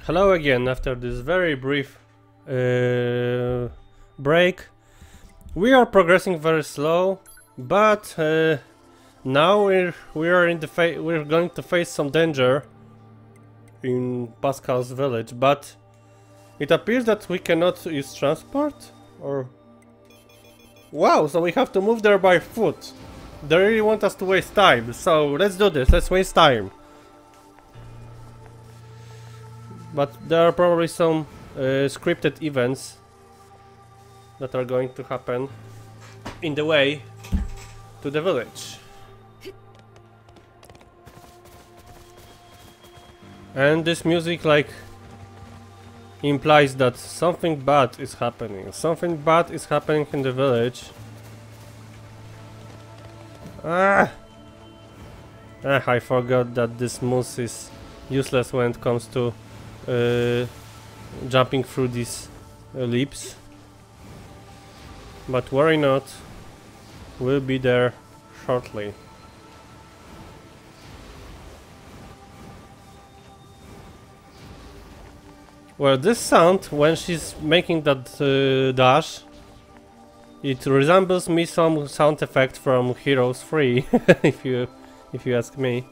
Hello again after this very brief break. We are progressing very slow, but now we're going to face some danger in Pascal's village, but it appears that we cannot use transport, or... Wow, so we have to move there by foot. They really want us to waste time, so let's do this, let's waste time. But there are probably some scripted events that are going to happen in the way to the village. And this music like implies that something bad is happening. Something bad is happening in the village. I forgot that this moose is useless when it comes to jumping through these leaps. But worry not, we'll be there shortly. Well, this sound, when she's making that dash, it resembles me some sound effect from Heroes 3, if you ask me.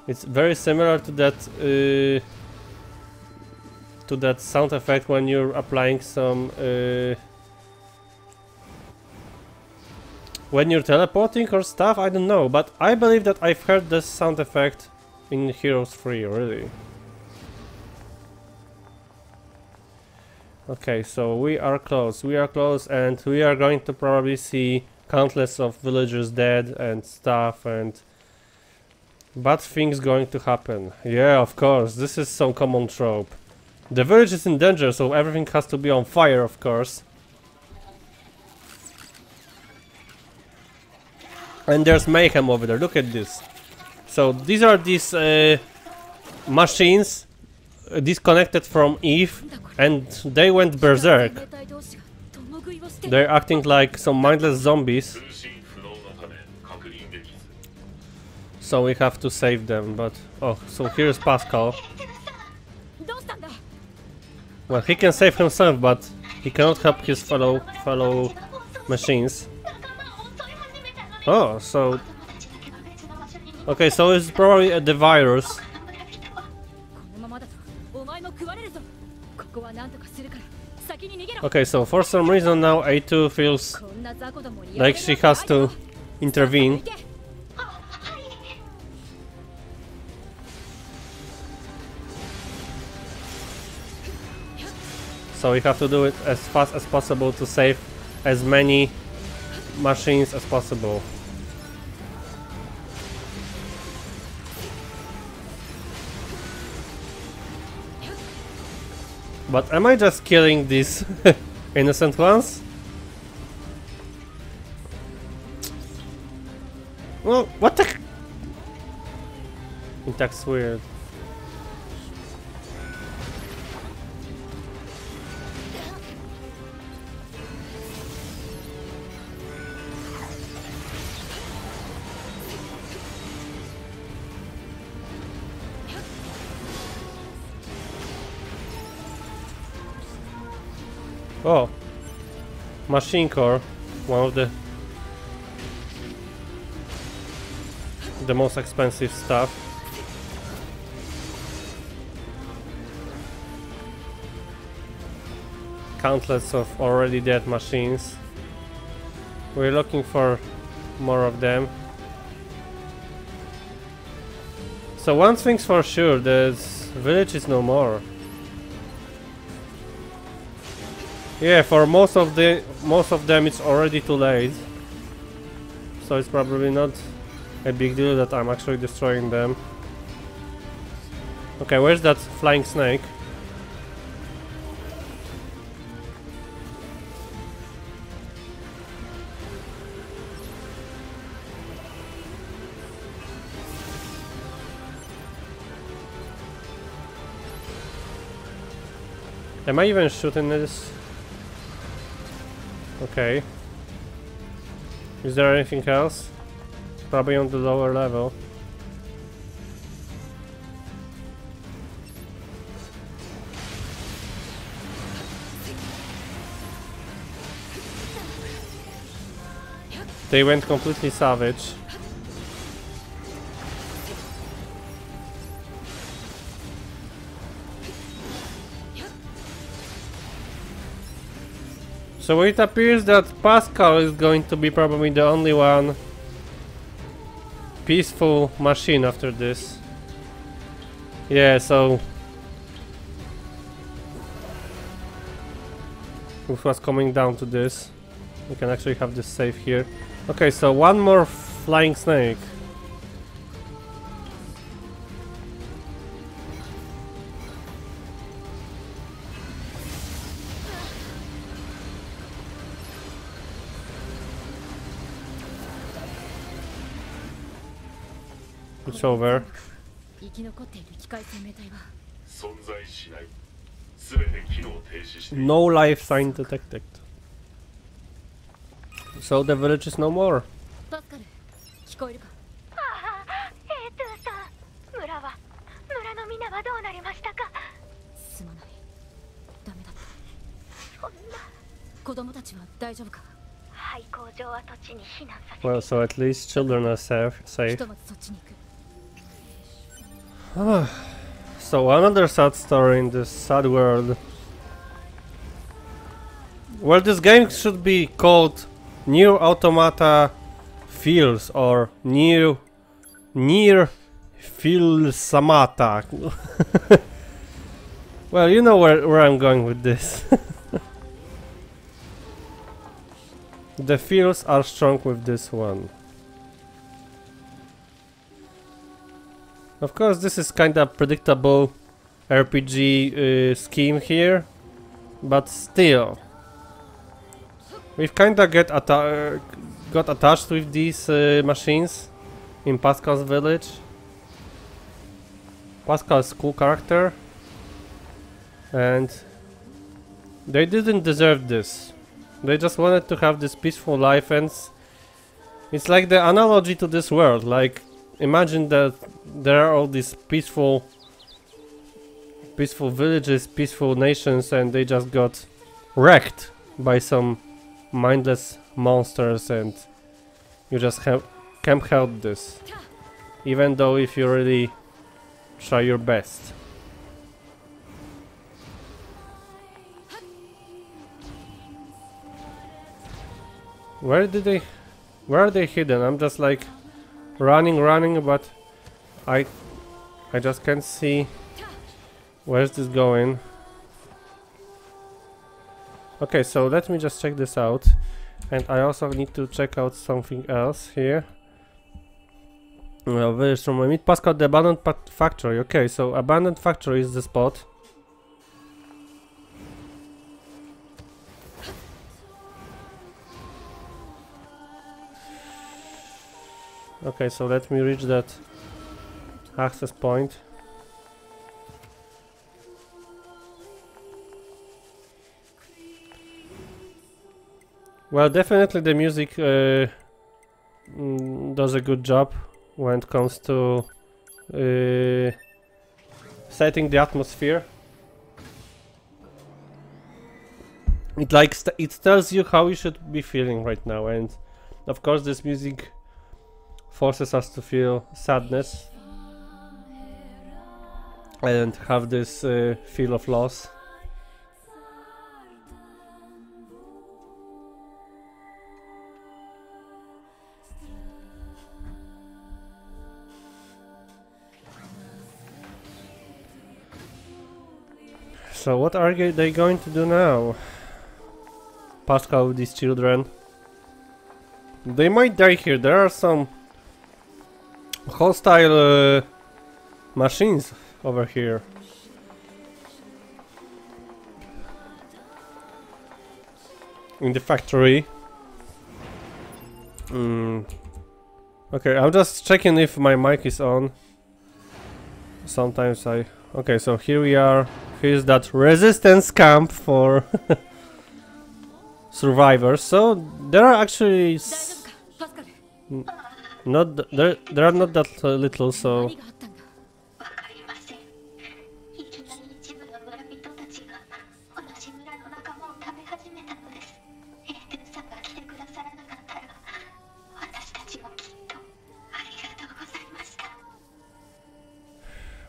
It's very similar to that sound effect when you're applying some when you're teleporting or stuff. I don't know, but I believe that I've heard this sound effect in Heroes 3 really. Okay, so we are close, and we are going to probably see countless of villagers dead and stuff, and bad things going to happen. Yeah, of course, this is some common trope. The village is in danger, so everything has to be on fire, of course. And there's mayhem over there, look at this. So these are these machines disconnected from Eve, and they went berserk. They're acting like some mindless zombies. So we have to save them, but... Oh, so here's Pascal. Well, he can save himself, but he cannot help his fellow machines. Oh, so... Okay, so it's probably the virus. Okay, so for some reason now A2 feels like she has to intervene. So we have to do it as fast as possible to save as many machines as possible. But am I just killing these innocent ones? Well, what the... That's weird. Oh, machine core, one of the most expensive stuff. Countless of already dead machines. We're looking for more of them. So one thing's for sure, this village is no more. Yeah, for most of them it's already too late. So it's probably not a big deal that I'm actually destroying them. Okay, where's that flying snake? Am I even shooting this? Okay. Is there anything else? Probably on the lower level. They went completely savage. So it appears that Pascal is going to be probably the only one peaceful machine after this. Yeah, so if was coming down to this, we can actually have this save here. Okay, so one more flying snake. It's over. No life sign detected. So the village is no more. Well, so at least children are safe. So another sad story in this sad world. Well, this game should be called NieR Automata Feels or NieR Samata. Well, you know where I'm going with this. The feels are strong with this one. Of course, this is kinda predictable RPG scheme here, but still, we've kinda got attached with these machines in Pascal's village. Pascal's cool character, and they didn't deserve this. They just wanted to have this peaceful life, and it's like the analogy to this world. Like, imagine that there are all these peaceful villages, peaceful nations, and they just got wrecked by some mindless monsters, and you just can't help this, even though if you really try your best. Where are they hidden? I'm just like running, but I just can't see where's this going. Okay, so let me just check this out, and I also need to check out something else here. Well, there's from meet Pascal the abandoned factory. Okay, so abandoned factory is the spot. Okay, so let me reach that access point. Well, definitely the music does a good job when it comes to setting the atmosphere. It tells you how you should be feeling right now, and of course this music forces us to feel sadness and have this feel of loss. So what are they going to do now? Pascal with these children. They might die here. There are some hostile machines over here. In the factory. Okay, I'm just checking if my mic is on. Sometimes okay, so here we are. Here's that resistance camp for survivors. So there are actually there are not that little, so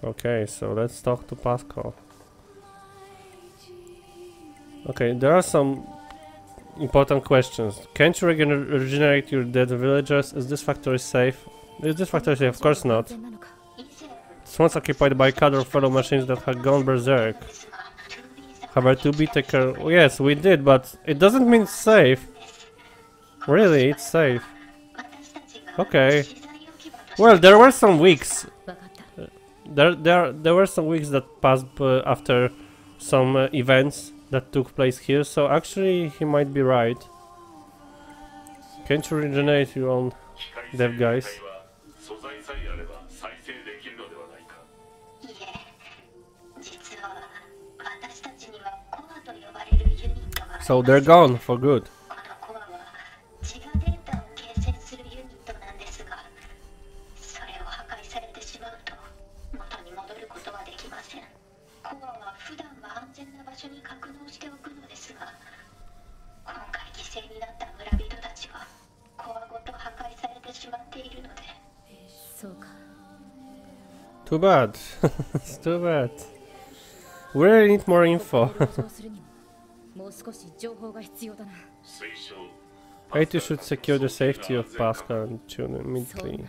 Okay, so let's talk to Pascal. Okay, there are some important questions. Can't you regenerate your dead villagers? Is this factory safe? Is this factory safe? Of course not. It's once occupied by a cadre of fellow machines that have gone berserk. However, to be taken. Yes, we did, but it doesn't mean safe. Really, it's safe. Okay. Well, there were some weeks. There were some weeks that passed after some events that took place here, so actually he might be right. Can't you regenerate your own dev guys? So they're gone for good. Too bad. It's too bad. We really need more info. IT should secure the safety of Pascal and tune immediately.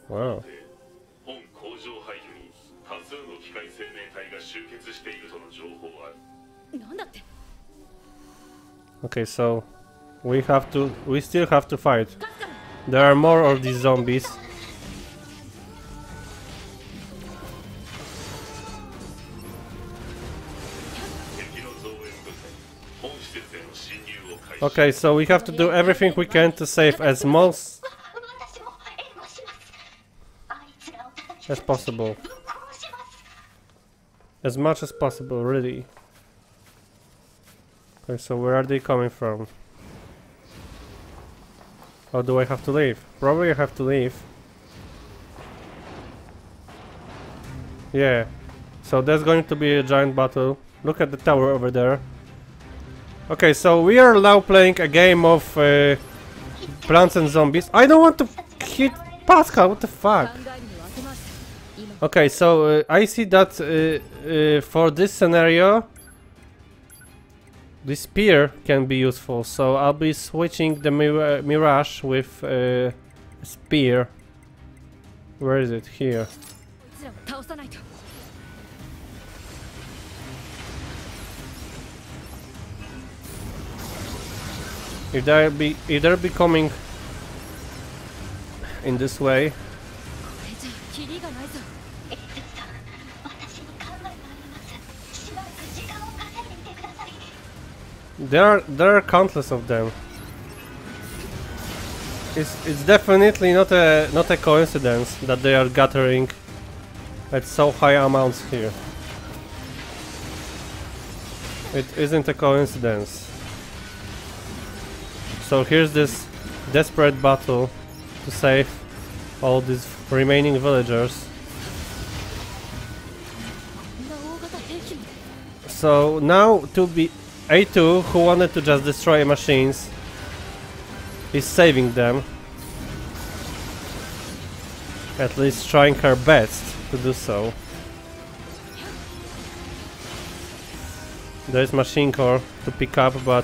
Wow. Okay, so we still have to fight. There are more of these zombies. Okay, so we have to do everything we can to save as most as possible. As much as possible, really. Okay, so where are they coming from? Or do I have to leave? Probably I have to leave. Yeah. So there's going to be a giant battle. Look at the tower over there. Okay, so we are now playing a game of Plants and Zombies. I don't want to hit Pascal, what the fuck? Okay, so I see that for this scenario the spear can be useful, so I'll be switching the Mirage with a spear. Where is it? Here. If they're becoming in this way. There are countless of them. It's definitely not a coincidence that they are gathering at so high amounts here. It isn't a coincidence. So here's this desperate battle to save all these remaining villagers. So now to be A2, who wanted to just destroy machines, is saving them. At least trying her best to do so. There's machine core to pick up, but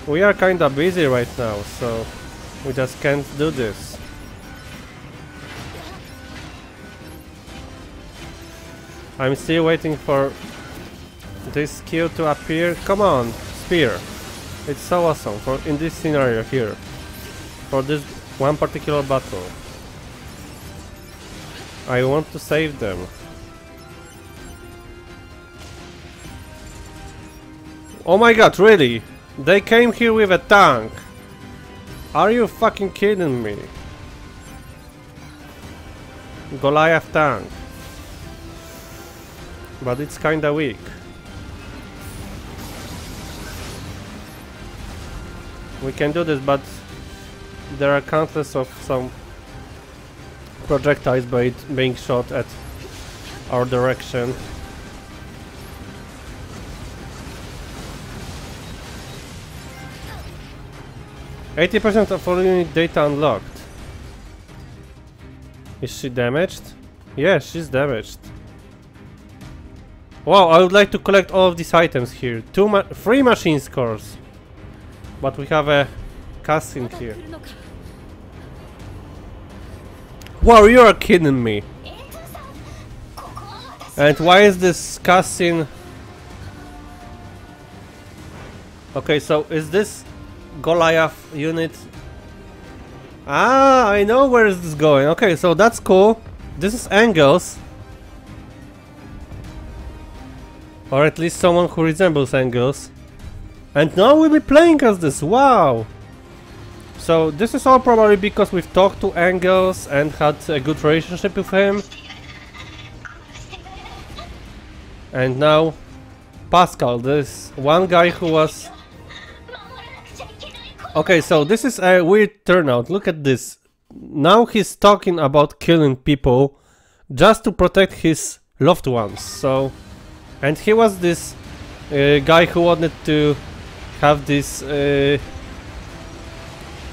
we are kinda busy right now, so we just can't do this. I'm still waiting for this skill to appear. Come on, spear. It's so awesome for in this scenario here. For this one particular battle. I want to save them. Oh my god, really? They came here with a tank. Are you fucking kidding me? Goliath tank. But it's kinda weak. We can do this, but there are countless of some projectiles being shot at our direction. 80% of all unit data unlocked. Is she damaged? Yeah, she's damaged. Wow, I would like to collect all of these items here. 3 machine scores. But we have a cutscene here. Wow, you are kidding me. And why is this cutscene? Okay, so is this Goliath unit? Ah, I know where is this going. Okay, so that's cool. This is Engels. Or at least someone who resembles Engels. And now we'll be playing as this. Wow! So this is all probably because we've talked to Engels and had a good relationship with him. And now Pascal, this one guy who was... Okay, so this is a weird turnout. Look at this. Now he's talking about killing people just to protect his loved ones. So, and he was this guy who wanted to have this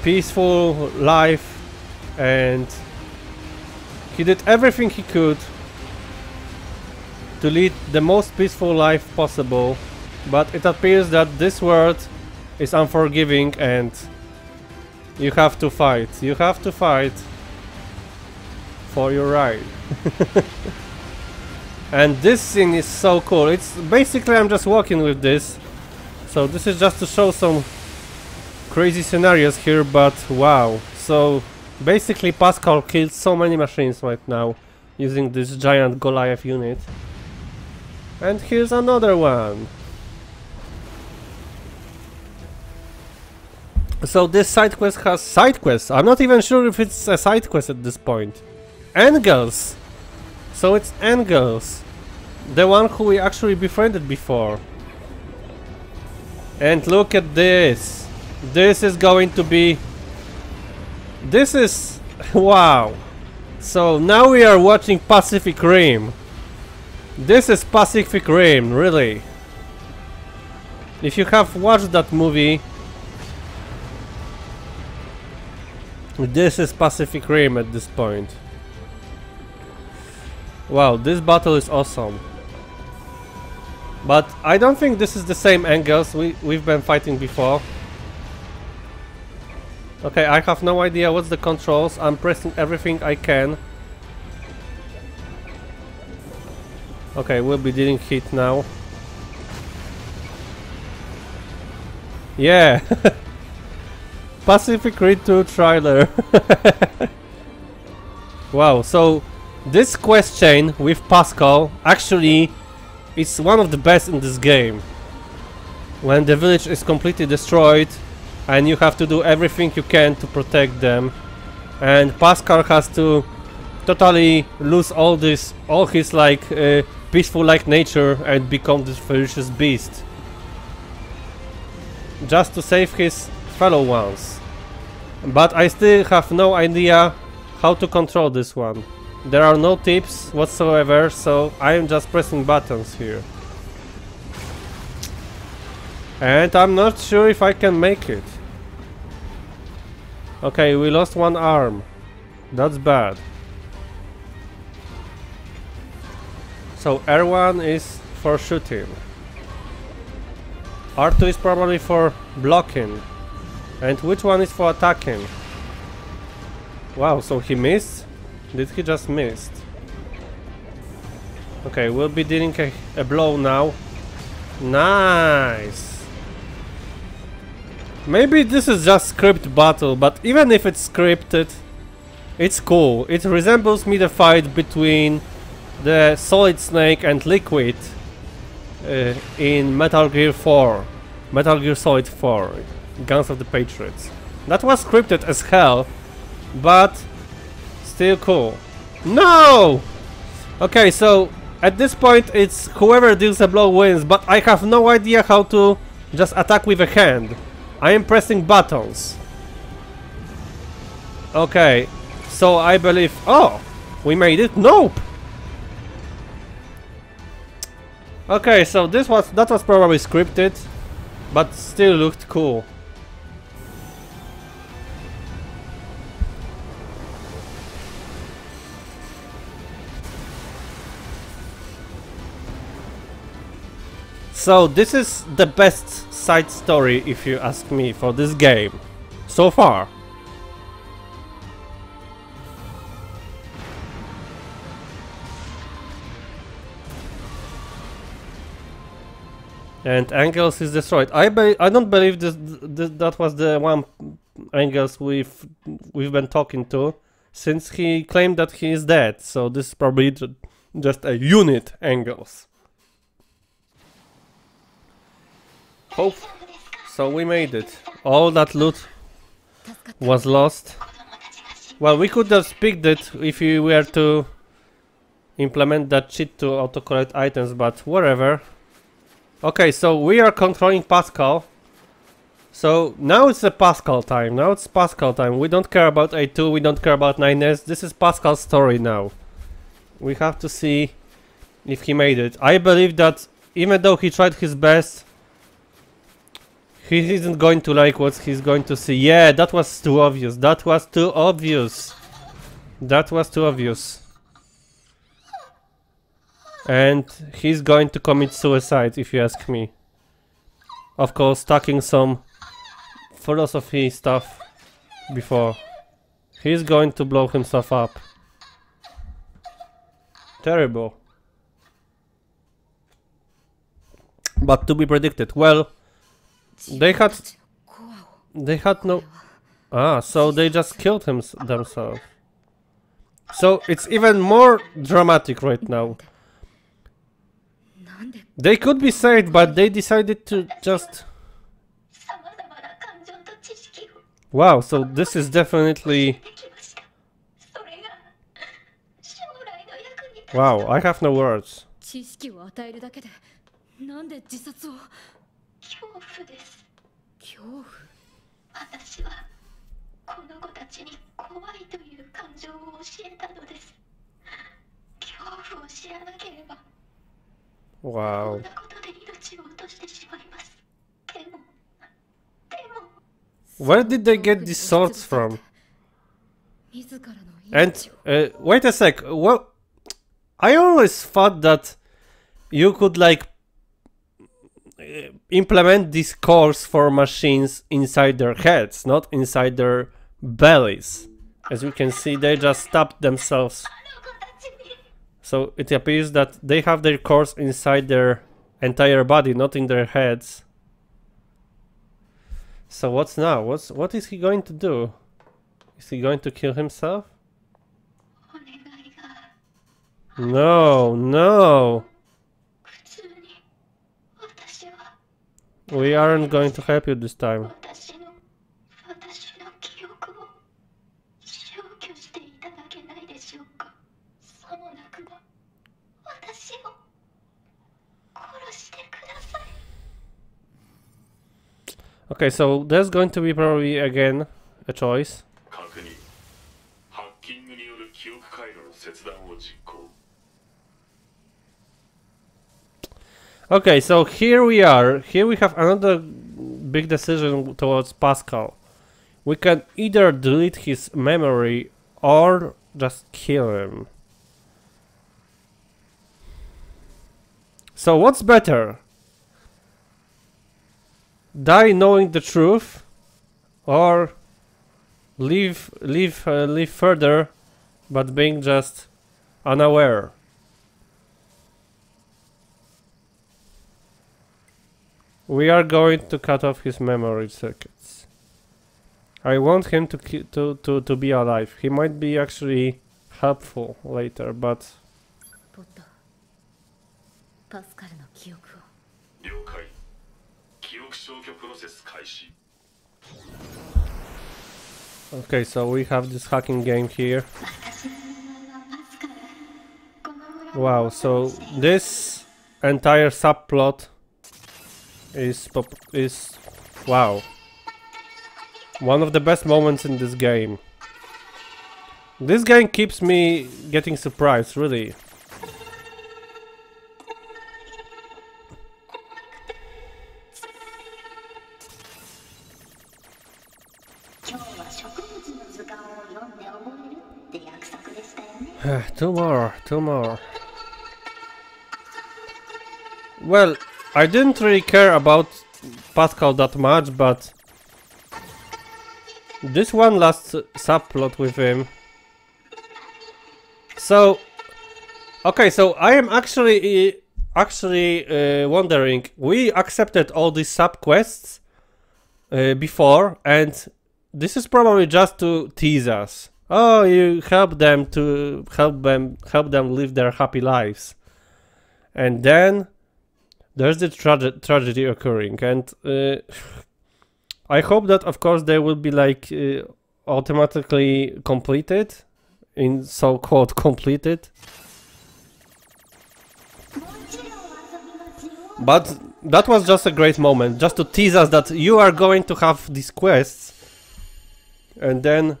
peaceful life, and he did everything he could to lead the most peaceful life possible, but it appears that this world is unforgiving and you have to fight. You have to fight for your right. And this scene is so cool. It's basically I'm just walking with this. So this is just to show some crazy scenarios here, but wow. So basically Pascal killed so many machines right now using this giant Goliath unit. And here's another one. So this side quest has side quests. I'm not even sure if it's a side quest at this point. Engels! So it's Engels, the one who we actually befriended before. And look at this. This is going to be... This is... Wow. So now we are watching Pacific Rim. This is Pacific Rim, really. If you have watched that movie, this is Pacific Rim at this point. Wow, this battle is awesome. But I don't think this is the same Engels we've been fighting before. Okay, I have no idea what's the controls. I'm pressing everything I can. Okay, we'll be dealing hit now. Yeah! Pacific Rim 2 trailer. Wow, so this quest chain with Pascal actually is one of the best in this game. When the village is completely destroyed and you have to do everything you can to protect them, and Pascal has to totally lose all his like peaceful like nature and become this ferocious beast just to save his fellow ones. But I still have no idea how to control this one. There are no tips whatsoever, so I am just pressing buttons here. And I'm not sure if I can make it. Okay, we lost one arm. That's bad. So R1 is for shooting. R2 is probably for blocking. And which one is for attacking? Wow, so he missed? Did he just missed? Okay, we'll be dealing a blow now. Nice! Maybe this is just script battle, but even if it's scripted, it's cool. It resembles me the fight between the Solid Snake and Liquid in Metal Gear 4. Metal Gear Solid 4. Guns of the Patriots. That was scripted as hell, but still cool. No! Okay, so at this point it's whoever deals a blow wins, but I have no idea how to just attack with a hand. I am pressing buttons. Okay, so I believe... Oh! We made it? Nope! Okay, so that was probably scripted, but still looked cool. So this is the best side story, if you ask me, for this game so far. And Angels is destroyed. I don't believe that was the one Angels we've been talking to, since he claimed that he is dead. So this is probably just a unit Angels. Oh, so we made it. All that loot was lost. Well, we could have picked it if we were to implement that cheat to autocorrect items, but whatever. Okay, so we are controlling Pascal. So now it's a Pascal time. Now it's Pascal time. We don't care about A2, we don't care about 9S. This is Pascal's story now. We have to see if he made it. I believe that even though he tried his best, he isn't going to like what he's going to see. Yeah, that was too obvious. That was too obvious. That was too obvious. And he's going to commit suicide, if you ask me. Of course, stacking some philosophy stuff before. He's going to blow himself up. Terrible. But to be predicted. Well, they had no... Ah, so they just killed themselves. So it's even more dramatic right now. They could be saved, but they decided to just... Wow, so this is definitely... Wow, I have no words. Wow. Where did they get these swords from? And wait a sec. Well, I always thought that you could like implement these cores for machines inside their heads, not inside their bellies. As you can see, they just stabbed themselves. So it appears that they have their cores inside their entire body, not in their heads. So what's now? What is he going to do? Is he going to kill himself? No, no. We aren't going to help you this time. Okay, so there's going to be probably again a choice. Okay, so here we are. Here we have another big decision towards Pascal. We can either delete his memory or just kill him. So what's better? Die knowing the truth, or live further, but being just unaware. We are going to cut off his memory circuits. I want him to be alive. He might be actually helpful later, but. Okay, so we have this hacking game here. Wow, so this entire subplot is wow, one of the best moments in this game. This game keeps me getting surprised, really. Two more. Well, I didn't really care about Pascal that much, but this one last subplot with him. So, okay, so I am actually wondering. We accepted all these sub quests before, and this is probably just to tease us. Oh, you help them live their happy lives, and then there's the tragedy occurring, and I hope that, of course, they will be like automatically completed, in so-called completed. But that was just a great moment, just to tease us that you are going to have these quests, and then,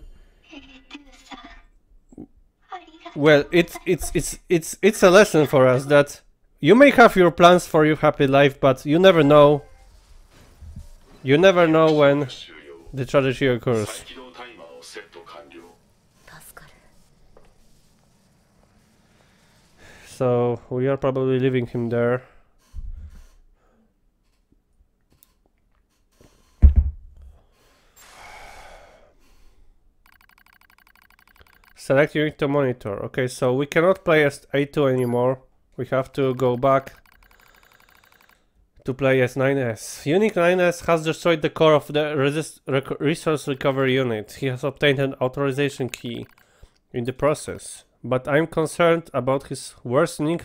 well, it's a lesson for us that you may have your plans for your happy life, but you never know. You never know when the tragedy occurs. So we are probably leaving him there. Select unit to monitor. Okay, so we cannot play as A2 anymore. We have to go back to play as 9S. Unit 9S has destroyed the core of the resource recovery unit. He has obtained an authorization key in the process. But I'm concerned about his worsening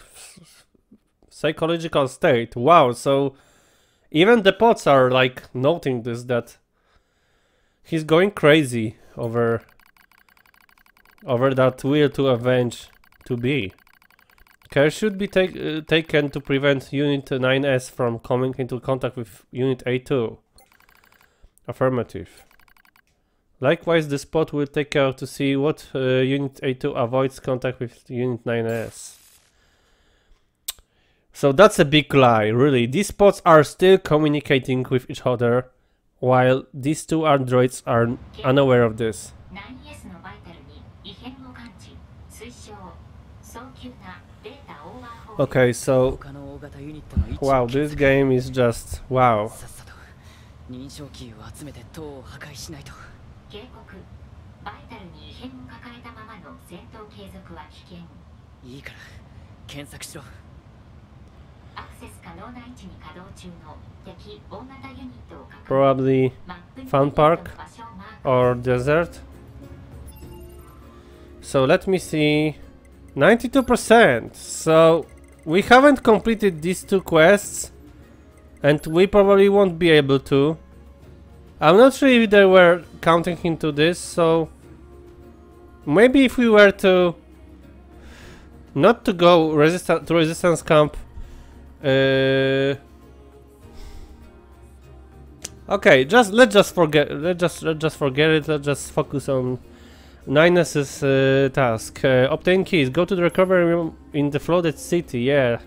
psychological state. Wow, so even the pods are like noting this, that he's going crazy over that will to avenge to be. Care should be taken to prevent Unit 9S from coming into contact with Unit A2. Affirmative. Likewise, the spot will take care to see what Unit A2 avoids contact with Unit 9S. So that's a big lie, really. These spots are still communicating with each other, while these two androids are unaware of this. Okay, so wow, this game is just wow. Probably fun park or desert. So let me see. 92%. So we haven't completed these two quests, and we probably won't be able to. I'm not sure if they were counting into this, so maybe if we were to not to go resistance camp. Okay, let's just forget it. Let's just focus on 9S's task. Obtain keys. Go to the recovery room in the flooded city. Yeah.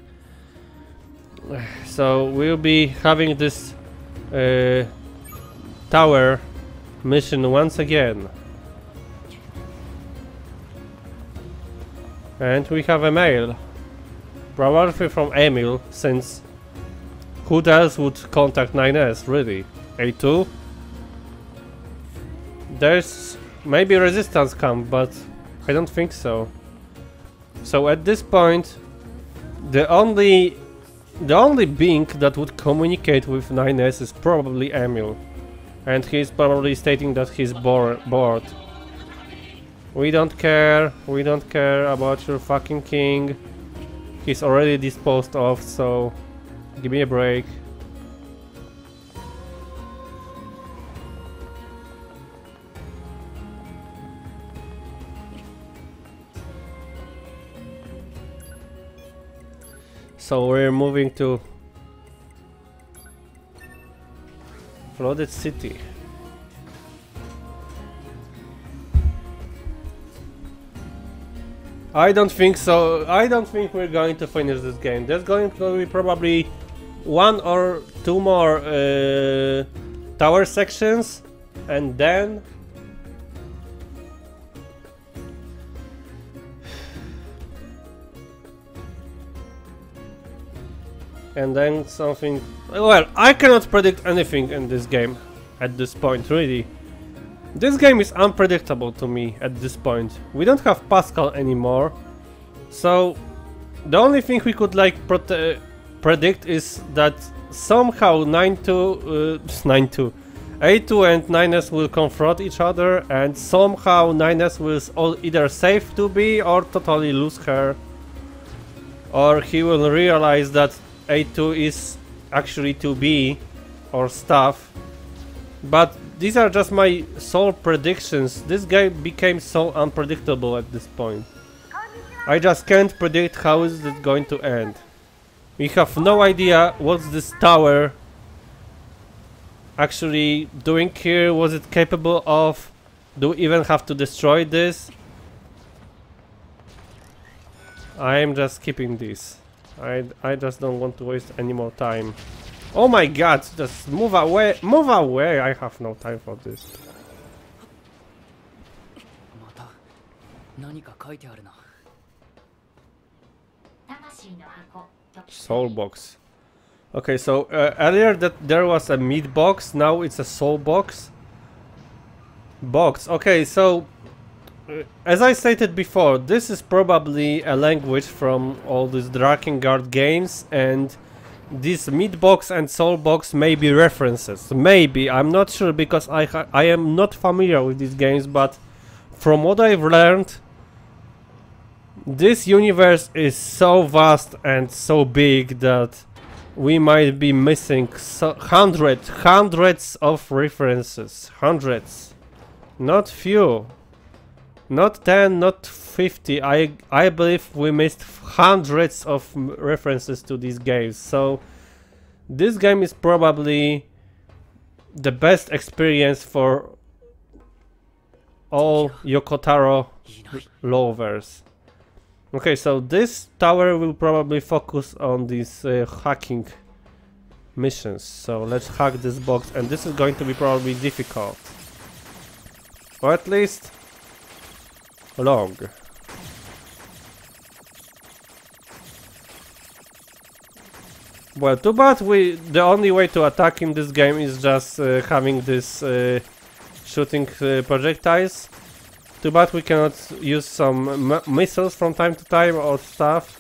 So we'll be having this tower mission once again. And we have a mail. Probably from Emil, since who else would contact 9S, really? A2? There's maybe resistance camp, but I don't think so. So at this point, the only being that would communicate with 9S is probably Emil. And he's probably stating that he's bored. We don't care about your fucking king. He's already disposed of, so give me a break. So we're moving to flooded city. I don't think so. I don't think we're going to finish this game. There's going to be probably 1 or 2 more tower sections, and then And then something... Well, I cannot predict anything in this game at this point, really. This game is unpredictable to me at this point. We don't have Pascal anymore, so the only thing we could like predict is that somehow 9-2 A2 and 9S will confront each other, and somehow 9S will either save 2B or totally lose her, or he will realize that A2 is actually 2B or stuff. But these are just my sole predictions. This game became so unpredictable at this point. I just can't predict how is it going to end. We have no idea what's this tower actually doing here. Was it capable of? Do we even have to destroy this? I am just skipping this. I just don't want to waste any more time. Oh my god, just move away, move away, I have no time for this. Soul box. Okay, so earlier that there was a meat box, now it's a soul box. Okay, so as I stated before, this is probably a language from all these Drakengard games, and this meat box and soul box may be references. Maybe, I'm not sure because I am not familiar with these games, but from what I've learned, this universe is so vast and so big that we might be missing hundreds of references. Hundreds. Not few. Not 10, not 50. I believe we missed hundreds of references to these games. So this game is probably the best experience for all Yoko Taro lovers. Okay, so this tower will probably focus on these hacking missions. So let's hack this box, and this is going to be probably difficult. Or at least long. Well, too bad the only way to attack in this game is just having this shooting projectiles. Too bad we cannot use some missiles from time to time or stuff.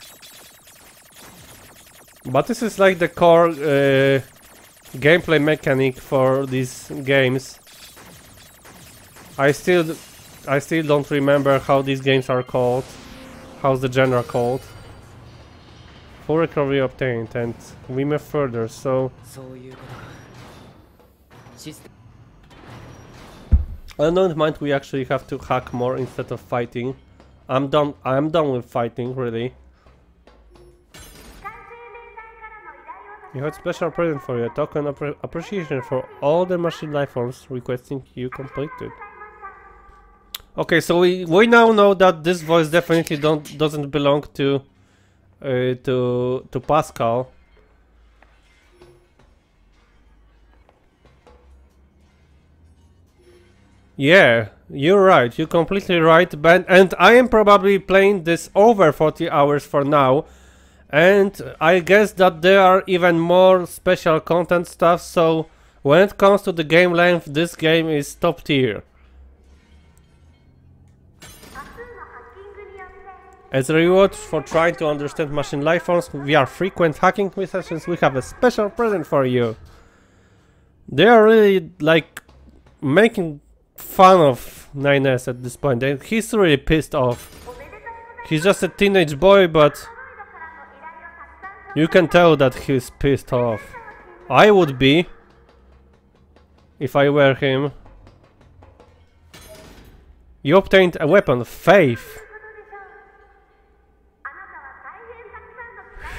But this is like the core gameplay mechanic for these games. I still don't remember how these games are called. How's the genre called? Full recovery obtained, and we move further, so... I don't mind, we actually have to hack more instead of fighting. I'm done with fighting, really. You had special present for you, a token of appreciation for all the machine life forms requesting you completed. Okay, so we now know that this voice definitely doesn't belong to Pascal. Yeah, you're right. You're completely right, Ben. And I am probably playing this over 40 hours for now. And I guess that there are even more special content stuff. So when it comes to the game length, this game is top tier. As a reward for trying to understand machine life forms via frequent hacking sessions, we have a special present for you. They are really like making fun of 9S at this point, and he's really pissed off. He's just a teenage boy, but you can tell that he's pissed off. I would be if I were him. You obtained a weapon, Faith.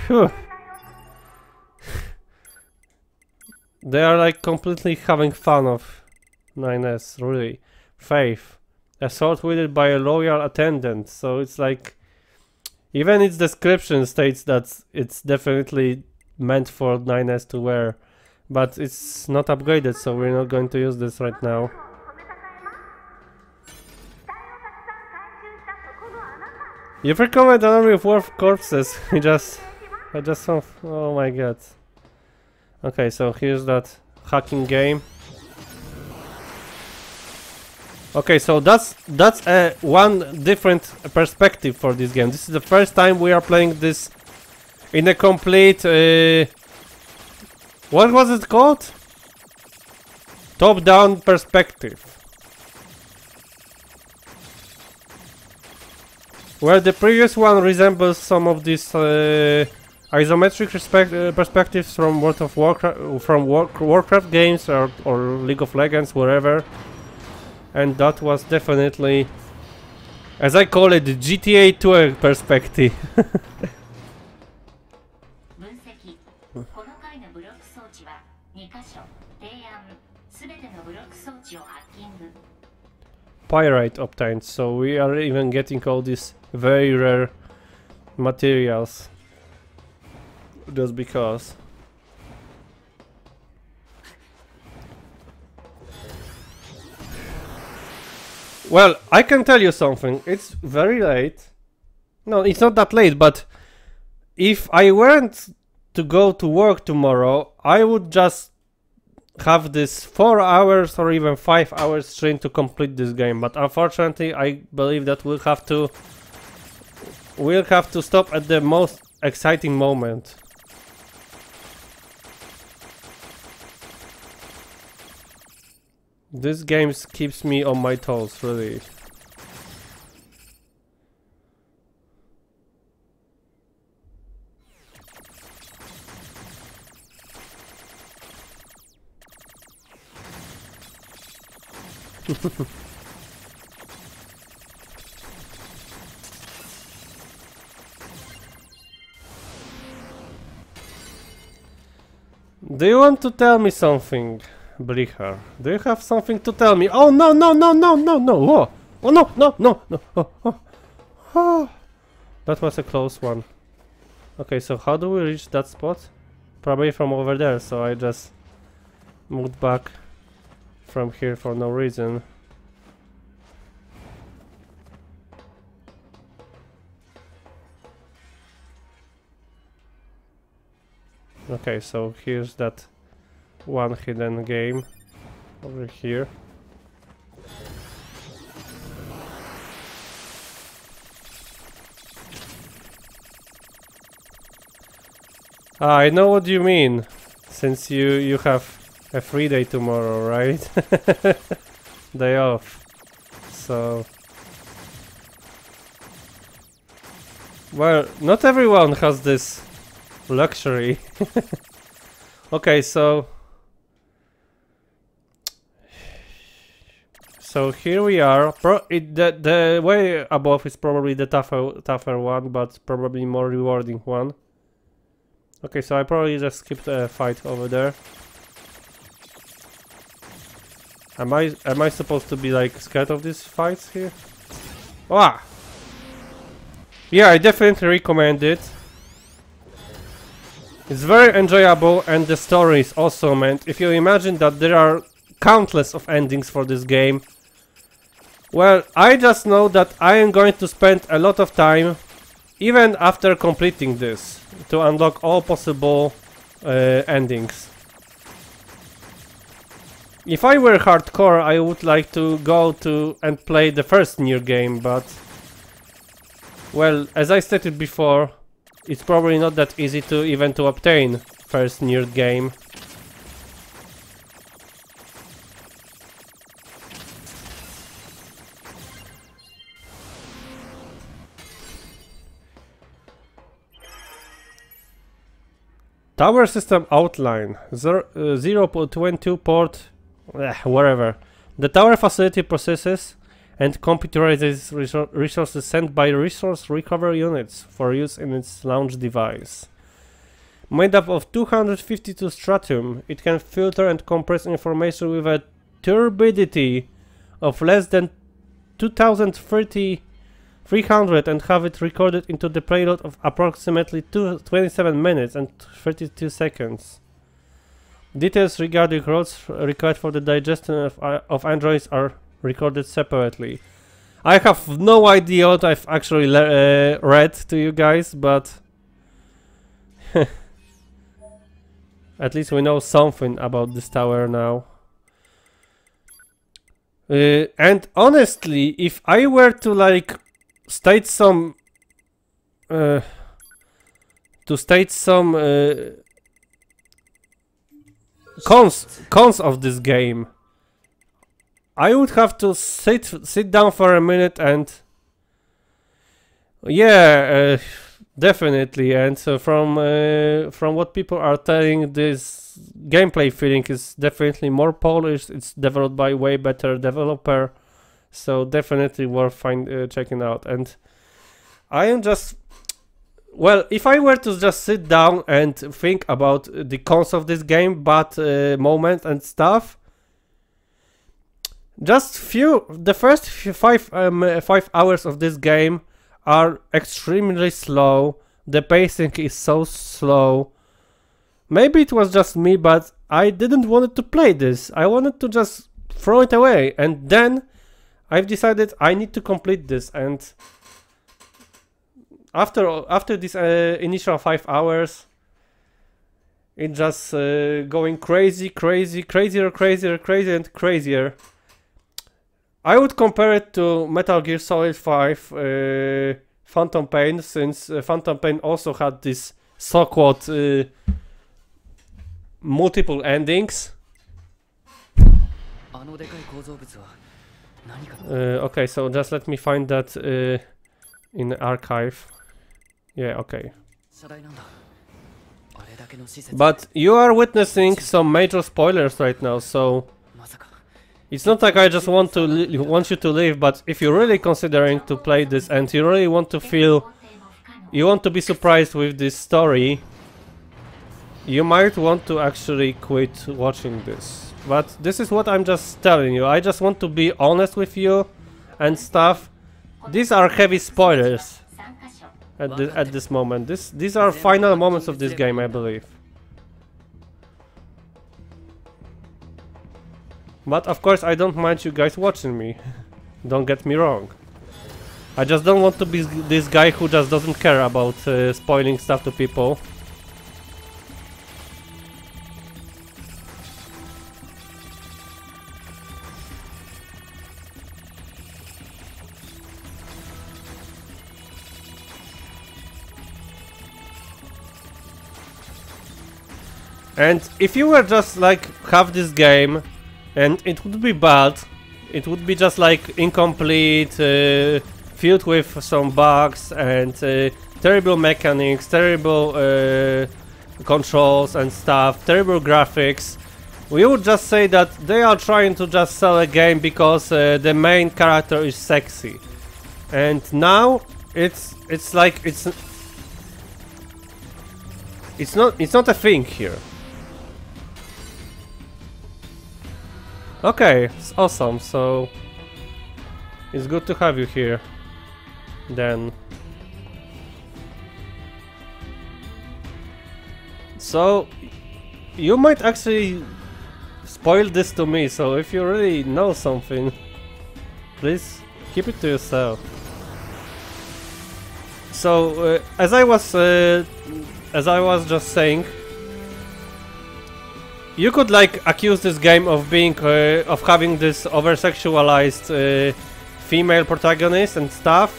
Phew. They are like completely having fun of 9S, really. Faith. A sword wielded by a loyal attendant, so it's like... Even its description states that it's definitely meant for 9S to wear. But it's not upgraded, so we're not going to use this right now. You've recovered an army of war corpses. We just I just saw. Oh my god. Okay, so here's that hacking game. Okay, so that's one different perspective for this game. This is the first time we are playing this in a complete. What was it called? Top-down perspective. Where the previous one resembles some of these isometric perspectives from World of Warcraft, from Warcraft games or League of Legends, wherever. And that was definitely, as I call it, the GTA 2 perspective. Pyrite obtained, so we are even getting all these very rare materials just because. Well, I can tell you something, it's very late. No, it's not that late, but if I weren't to go to work tomorrow, I would just have this 4 hours or even 5 hours stream to complete this game, but unfortunately I believe that we'll have to stop at the most exciting moment. This game keeps me on my toes, really. Do you want to tell me something, Blicher? Do you have something to tell me? Oh no no no no no no! Oh, oh no no no no! Oh, oh, oh. That was a close one. Okay, so how do we reach that spot? Probably from over there. So I just moved back from here for no reason. Okay, so here's that one hidden game over here. Ah, I know what you mean, since you have a free day tomorrow, right? Day off. So... Well, not everyone has this luxury. Okay, so here we are. The way above is probably the tougher one, but probably more rewarding one. Okay, so I probably just skipped a fight over there. Am I supposed to be like scared of these fights here? Ah! Yeah, I definitely recommend it. It's very enjoyable and the story is awesome, and if you imagine that there are countless of endings for this game, well, I just know that I am going to spend a lot of time, even after completing this, to unlock all possible endings. If I were hardcore, I would like to go to and play the first NieR game, but... Well, as I stated before, it's probably not that easy to even to obtain first NieR game. Tower system outline 0.22 port wherever. The tower facility processes and computerizes resources sent by resource recovery units for use in its launch device. Made up of 252 stratum, it can filter and compress information with a turbidity of less than 2300 and have it recorded into the payload of approximately 27 minutes and 32 seconds. Details regarding roles required for the digestion of androids are recorded separately. I have no idea what I've actually read to you guys, but At least we know something about this tower now. And honestly, if I were to like state some cons of this game, I would have to sit down for a minute and yeah, definitely. And so from what people are telling, this gameplay feeling is definitely more polished. It's developed by way better developer, so definitely worth checking out. And I am just, well, if I were to just sit down and think about the cons of this game, but moments and stuff, just the first 5 hours of this game are extremely slow. The pacing is so slow. Maybe it was just me, but I didn't want to play this. I wanted to just throw it away, and then I've decided I need to complete this. And after this initial 5 hours, it just going crazier and crazier. I would compare it to Metal Gear Solid 5 Phantom Pain, since Phantom Pain also had this so-called multiple endings. Okay, so just let me find that in the archive. Yeah, okay. But you are witnessing some major spoilers right now, so it's not like I just want you to leave, but if you're really considering to play this and you really want to be surprised with this story, you might want to actually quit watching this. But this is what I'm just telling you. I just want to be honest with you and stuff. These are heavy spoilers at this moment. These are final moments of this game, I believe. But of course I don't mind you guys watching me. Don't get me wrong. I just don't want to be this guy who just doesn't care about spoiling stuff to people. And if you were just like have this game and it would be bad, it would be just like incomplete, filled with some bugs and terrible mechanics, terrible controls and stuff, terrible graphics. We would just say that they are trying to just sell a game because the main character is sexy. And now it's like it's not a thing here. Okay, it's awesome, so it's good to have you here then. So you might actually spoil this to me, so if you really know something, please keep it to yourself. So as I was just saying, you could like accuse this game of being of having this over-sexualized female protagonist and stuff,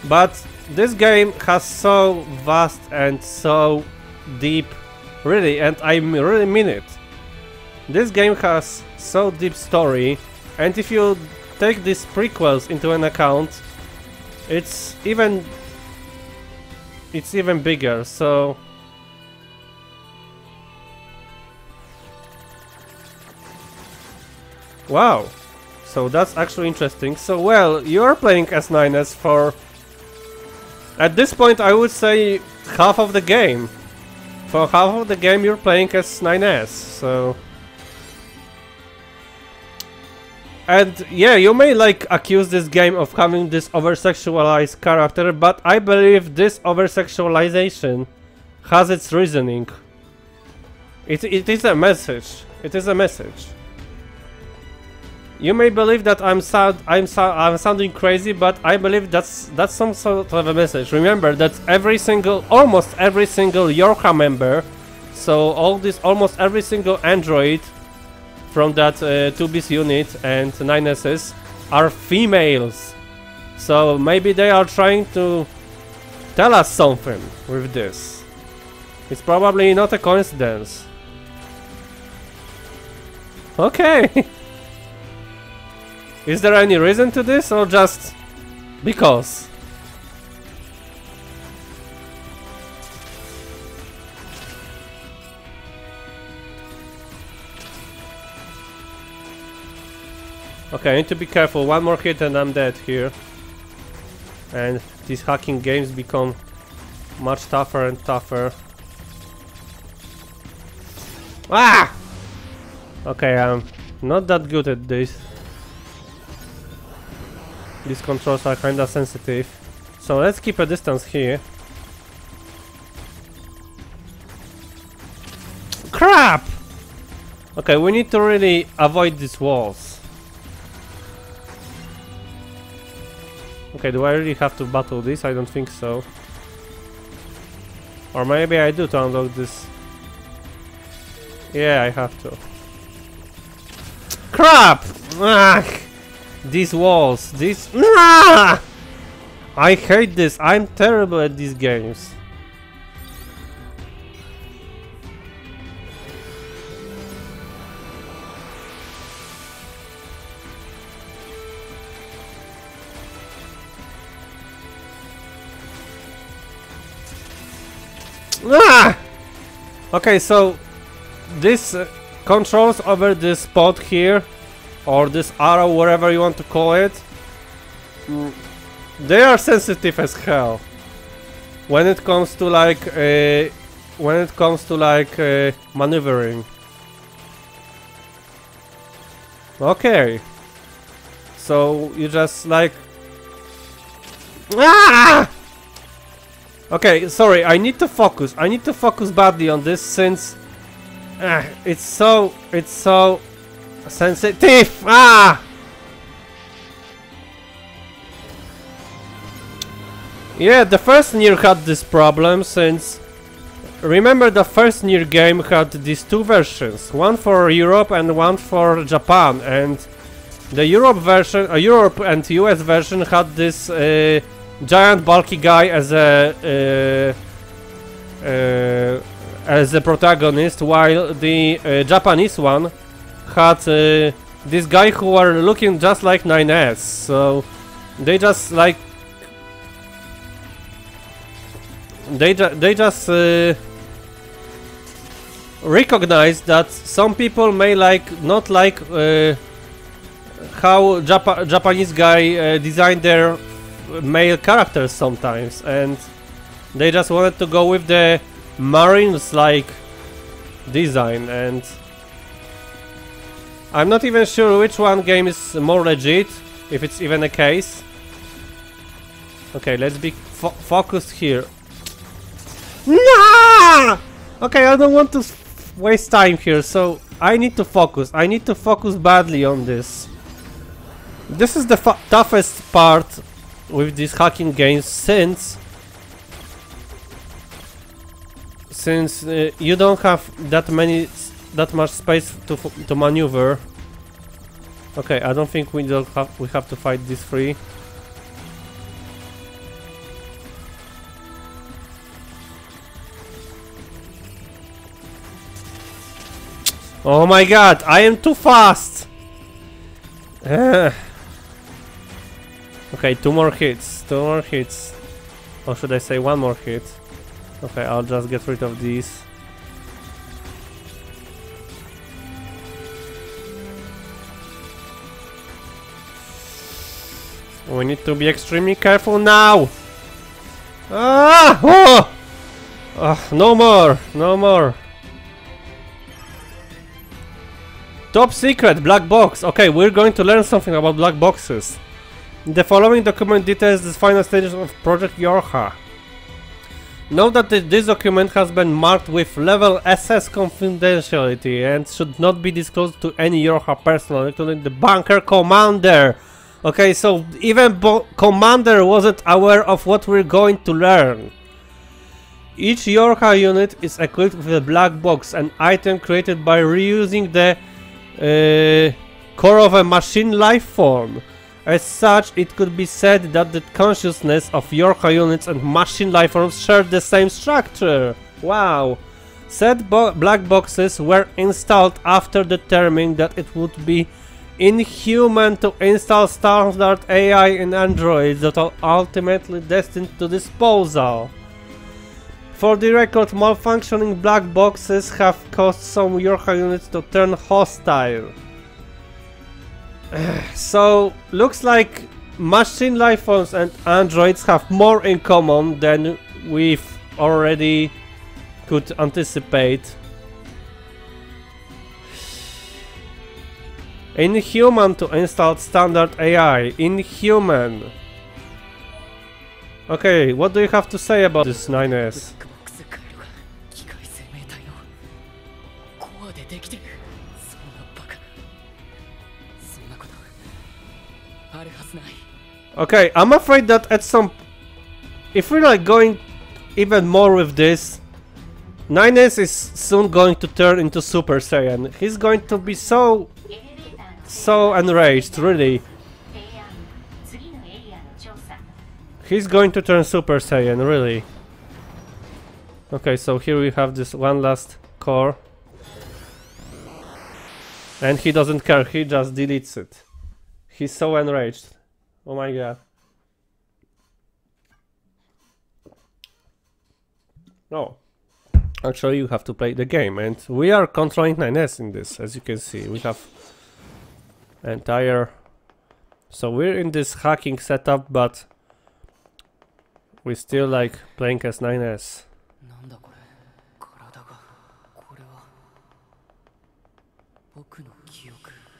but this game has so vast and so deep, really, and I really mean it. This game has so deep story, and if you take these prequels into an account, it's even bigger. So wow, so that's actually interesting. So well, you're playing as NieR for, at this point I would say, half of the game. For half of the game you're playing as NieR, so... And yeah, you may like accuse this game of having this over-sexualized character, but I believe this over-sexualization has its reasoning. It is a message. It is a message. You may believe that I'm sounding crazy, but I believe that's some sort of a message. Remember that almost every single Yorka member, so almost every single android from that 2bis unit and 9Ss are females. So maybe they are trying to tell us something with this. It's probably not a coincidence. Okay. Is there any reason to this, or just because? Okay, I need to be careful. One more hit and I'm dead here. And these hacking games become much tougher and tougher. Ah! Okay, I'm not that good at this. These controls are kinda sensitive. So let's keep a distance here. Crap! Okay, we need to really avoid these walls. Okay, do I really have to battle this? I don't think so. Or maybe I do to unlock this. Yeah, I have to. Crap! Ah! These walls, I hate this. I'm terrible at these games. Okay, so this controls over this spot here, or this arrow, whatever you want to call it, they are sensitive as hell when it comes to maneuvering. Okay, so you just like okay, sorry, I need to focus badly on this, since it's so sensitive. Yeah, the first NieR had this problem, since remember the first NieR game had these two versions, one for Europe and one for Japan, and the Europe version, Europe and US version had this giant bulky guy as a protagonist, while the Japanese one had this guy who were looking just like 9S. So they just like recognize that some people may not like how Japanese guy designed their male characters sometimes, and they just wanted to go with the Marines like design, and I'm not even sure which one game is more legit, if it's even a case. Okay, let's be focused here. Nah! Okay, I don't want to waste time here, so I need to focus. I need to focus badly on this. This is the toughest part with these hacking games, since you don't have that much space to maneuver. Okay, I don't think we have to fight these three. Oh my god, I am too fast! Okay, two more hits. Or should I say one more hit? Okay, I'll just get rid of these. We need to be extremely careful now! Ah! Oh! No more! Top secret, black box! Okay, we're going to learn something about black boxes. The following document details the final stages of Project Yorha. Note that this document has been marked with level SS confidentiality and should not be disclosed to any Yorha personnel, including the bunker commander. Okay, so even commander wasn't aware of what we're going to learn. Each Yorha unit is equipped with a black box, an item created by reusing the core of a machine life form. As such, it could be said that the consciousness of Yorha units and machine life forms share the same structure. Wow! Said black boxes were installed after determining that it would be inhuman to install standard AI in androids that are ultimately destined to disposal. For the record, malfunctioning black boxes have caused some Yorha units to turn hostile. So, looks like machine life forms and androids have more in common than we've already could anticipate. Inhuman to install standard AI. Inhuman. Okay, what do you have to say about this 9S? Okay, I'm afraid that at some... if we're like going even more with this, 9S is soon going to turn into Super Saiyan. He's going to be so enraged, really. He's going to turn Super Saiyan, really. Okay, so here we have this one last core. And he doesn't care, he just deletes it. He's so enraged. Oh my god. No. Actually, you have to play the game, and we are controlling 9S in this, as you can see. We have entire... so we're in this hacking setup, but we still like playing as 9S.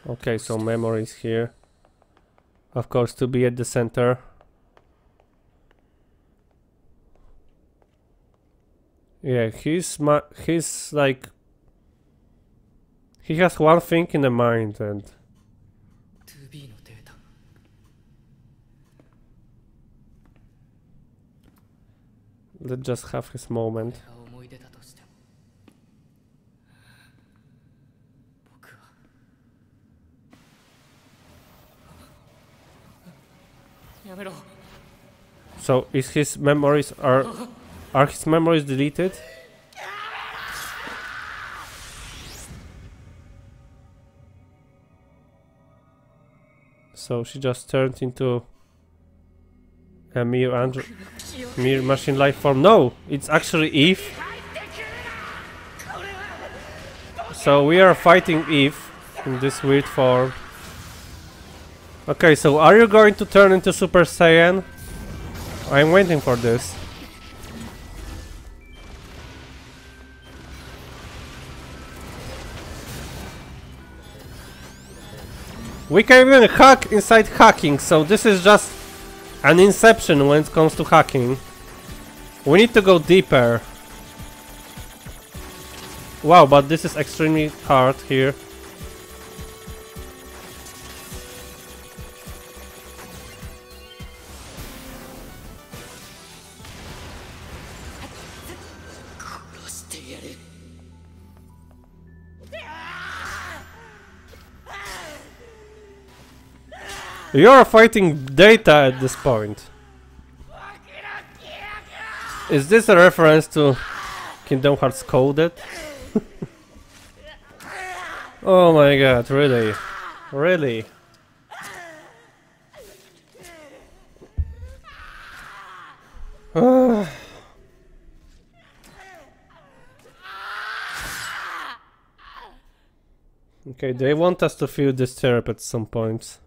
Okay, so memories here. Of course, to be at the center. Yeah, he's like... he has one thing in the mind, and... let's just have his moment. So is his memories are his memories deleted? So she just turned into a mere machine life form. No, it's actually Eve. So we are fighting Eve in this weird form. Okay, so are you going to turn into Super Saiyan? I'm waiting for this. We can even hack inside hacking, so this is just an inception when it comes to hacking. We need to go deeper. Wow, but this is extremely hard here. You're fighting data at this point. Is this a reference to Kingdom Hearts Coded? Oh my god, really? Really? Okay, they want us to feel disturbed at some point.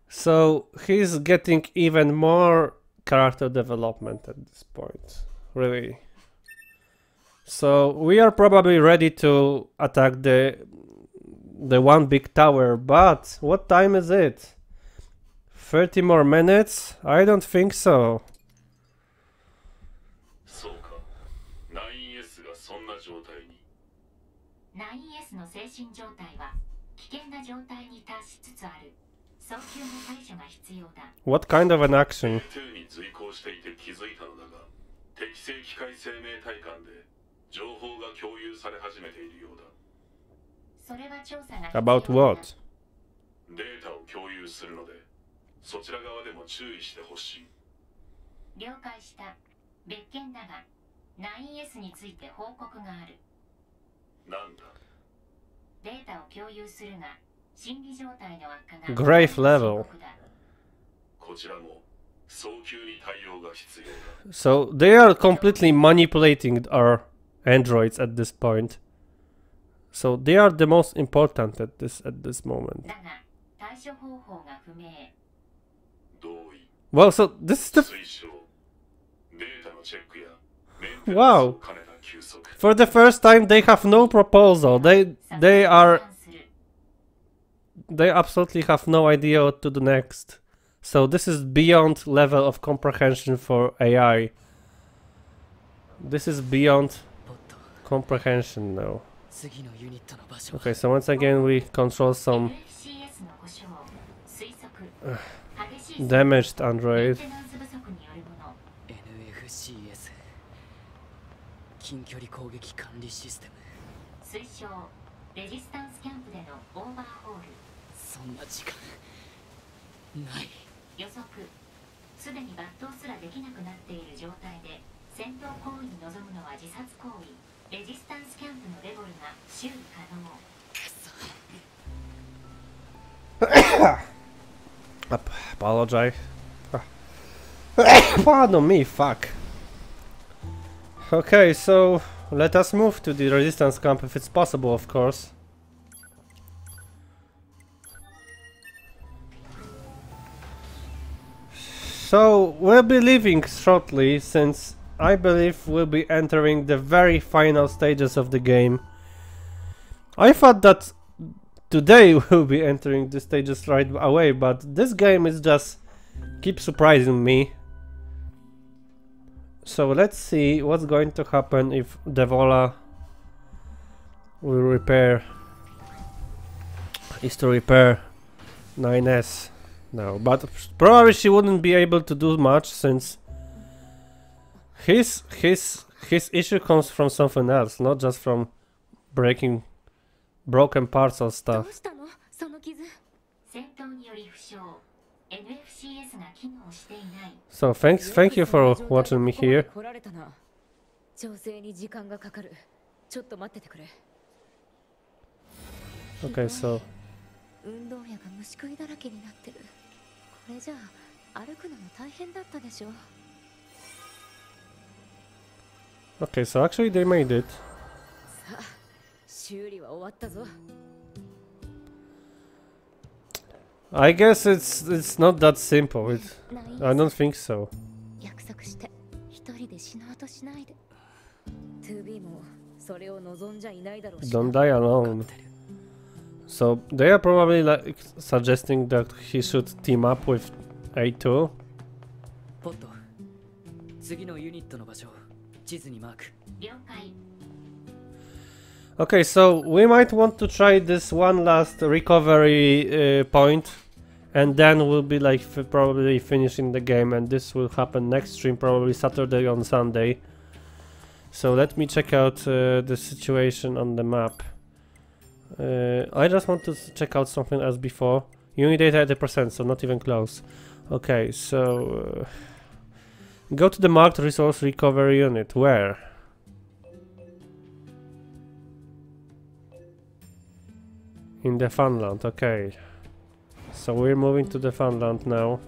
So he's getting even more character development at this point, really. So we are probably ready to attack the the one big tower, but what time is it? 30 more minutes? I don't think so. NieRの精神状態は危険な状態に達しつつある。早急な対処が必要だ。What kind of an action? に随行していて気づいたのだが、適正機械生命体感で情報が共有され始めているようだ。それは調査が必要だ。About what? データを共有するので、そちら側でも注意してほしい。了解した。別件だが、NieRについて報告がある。なんだ。データを共有するが、心理状態の悪化が Grave level. こちらも早急に対応が必要だ。So they are completely manipulating our androids at this point. So they are the most important at this moment. だが、対処方法が不明。同意。Well, so this is the... 推奨。データのチェックやメンテナンスを Wow. 兼ねた休息。For the first time they have no proposal. They absolutely have no idea what to do next. So this is beyond level of comprehension for AI. This is beyond comprehension now. Okay, so once again we control some damaged android. 近距離攻撃管理システム。推奨レジスタンスキャンプでのオーバーホール。そんな時間ない。予測すでに抜刀すらできなくなっている状態で戦闘行為に臨むのは自殺行為。レジスタンスキャンプのレボルが修理可能。Apologize. Pardon me, fuck. Okay, so let us move to the resistance camp if it's possible, of course. So we'll be leaving shortly, since I believe we'll be entering the very final stages of the game. I thought that today we'll be entering the stages right away, but this game is just keeps surprising me. So let's see what's going to happen if Devola will repair, is to repair 9S now, but probably she wouldn't be able to do much since his issue comes from something else, not just from breaking broken parts of stuff. So thank you for watching me here. Okay, so okay, so actually they made it. I guess it's not that simple. I don't think so. Don't die alone. So they are probably like suggesting that he should team up with A2. Okay, so we might want to try this one last recovery point, and then we'll be like probably finishing the game, and this will happen next stream, probably Saturday on Sunday. So let me check out the situation on the map. I just want to check out something as before. Unit data 80%, so not even close. Okay, so go to the marked resource recovery unit. Where? In the Funland, okay. So we're moving to the Funland now.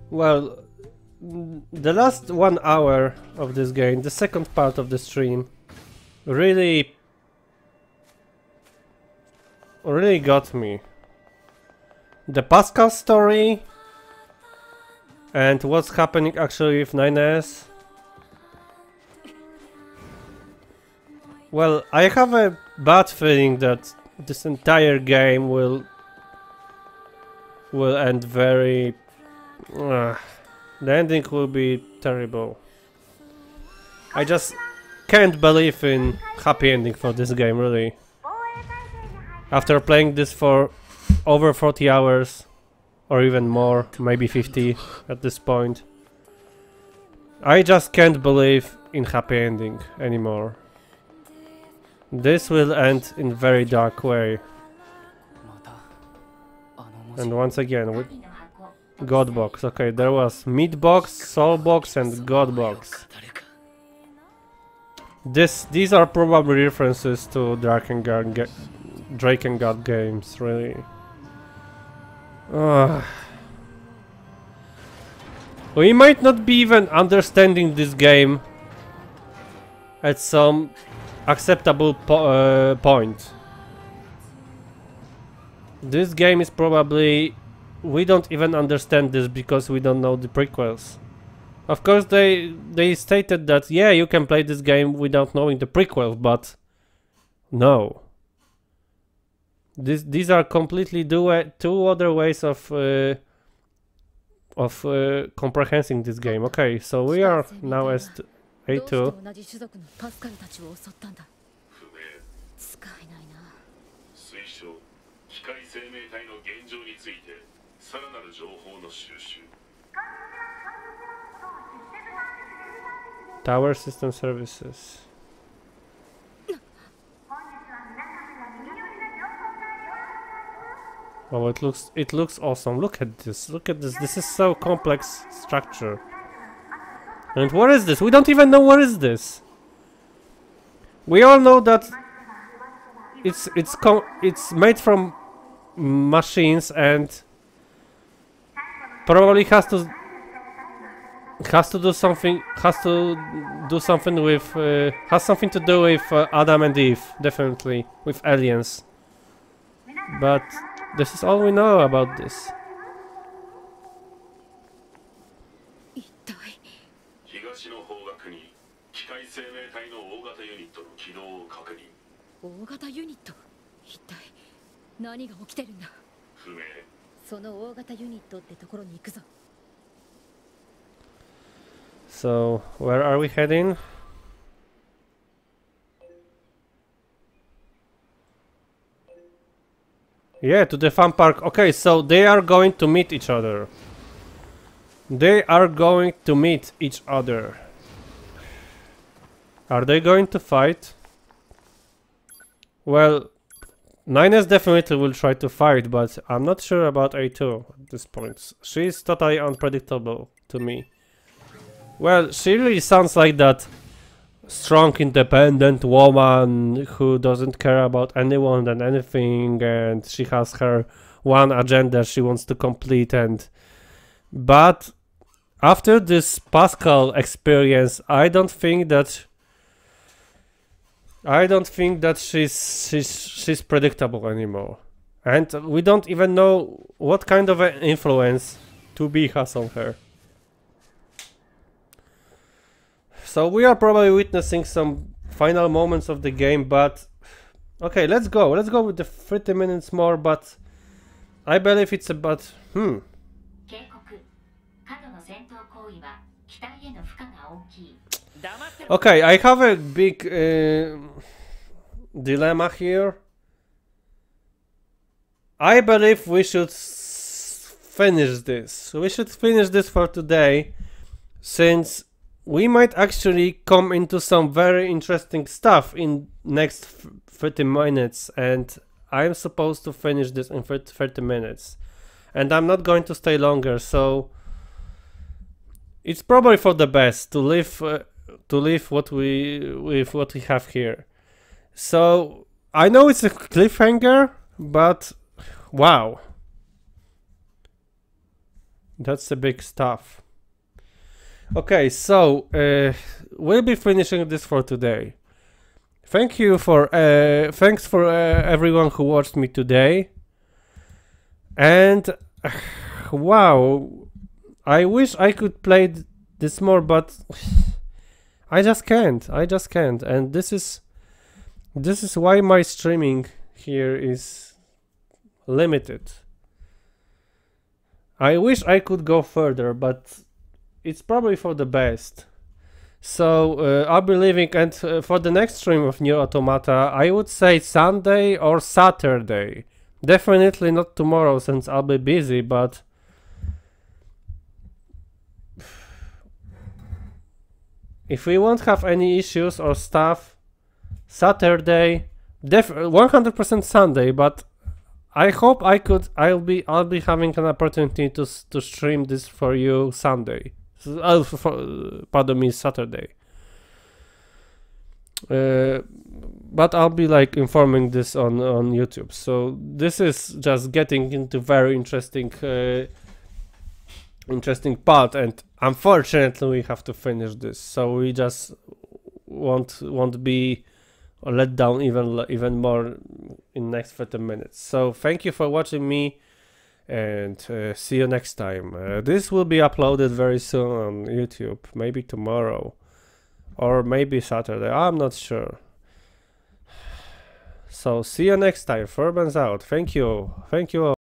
Well, the last 1 hour of this game, the second part of the stream, really got me. The Pascal story and what's happening actually with 9S. Well, I have a bad feeling that this entire game will end very... the ending will be terrible. I just can't believe in happy ending for this game, really. After playing this for over 40 hours, or even more, maybe 50 at this point, I just can't believe in happy ending anymore. This will end in very dark way. And once again, with God box. Okay, there was meat box, soul box, and God box. These are probably references to Drakengard games, really. We might not be even understanding this game at some acceptable point. This game is probably... we don't even understand this because we don't know the prequels. Of course they stated that yeah, you can play this game without knowing the prequels, but no. These are completely two other ways of comprehending this game. Okay, so we are now as A2. 不明推奨機械生命体の現状についてさらなる情報の収集 Tower System Services. Oh, it looks awesome. Look at this. Look at this. This is so complex structure. And what is this? We don't even know what is this. We all know that it's made from machines and probably has to do something with has something to do with Adam and Eve, definitely with aliens. But this is all we know about this. 東の方角に機械生命体の大型ユニットの起動を確認 大型ユニット、一体何が起きてるんだ。不明 その大型ユニットってところに行くぞ。 So, where are we heading? Yeah, to the fun park. Okay, so they are going to meet each other. They are going to meet each other. Are they going to fight? Well, 9S definitely will try to fight, but I'm not sure about A2 at this point. She's totally unpredictable to me. Well, she really sounds like that strong, independent woman who doesn't care about anyone and anything, and she has her one agenda she wants to complete. But after this Pascal experience, I don't think that she's predictable anymore, and we don't even know what kind of an influence 2B has on her. So we are probably witnessing some final moments of the game, but okay, let's go with the 30 minutes more, but I believe it's about Okay, I have a big dilemma here. I believe we should finish this. We should finish this for today, since we might actually come into some very interesting stuff in next 30 minutes, and I'm supposed to finish this in 30 minutes. And I'm not going to stay longer, so it's probably for the best to leave what we have here. So I know it's a cliffhanger, but wow. That's the big stuff. Okay, so we'll be finishing this for today. Thanks for everyone who watched me today. And wow, I wish I could play this more, but I just can't. And this is why my streaming here is limited. I wish I could go further, but it's probably for the best. So I'll be leaving, and for the next stream of NieR Automata, I would say Sunday or Saturday. Definitely not tomorrow, since I'll be busy, but if we won't have any issues or stuff, Saturday, 100% Sunday, but I hope I'll be having an opportunity to stream this for you Sunday. Pardon me, Saturday. But I'll be like informing this on YouTube. So this is just getting into very interesting part, and unfortunately we have to finish this. So we just won't be let down even more in next 30 minutes. So thank you for watching me, and see you next time. This will be uploaded very soon on YouTube, maybe tomorrow or maybe Saturday, I'm not sure. So see you next time. Furbens out. Thank you all.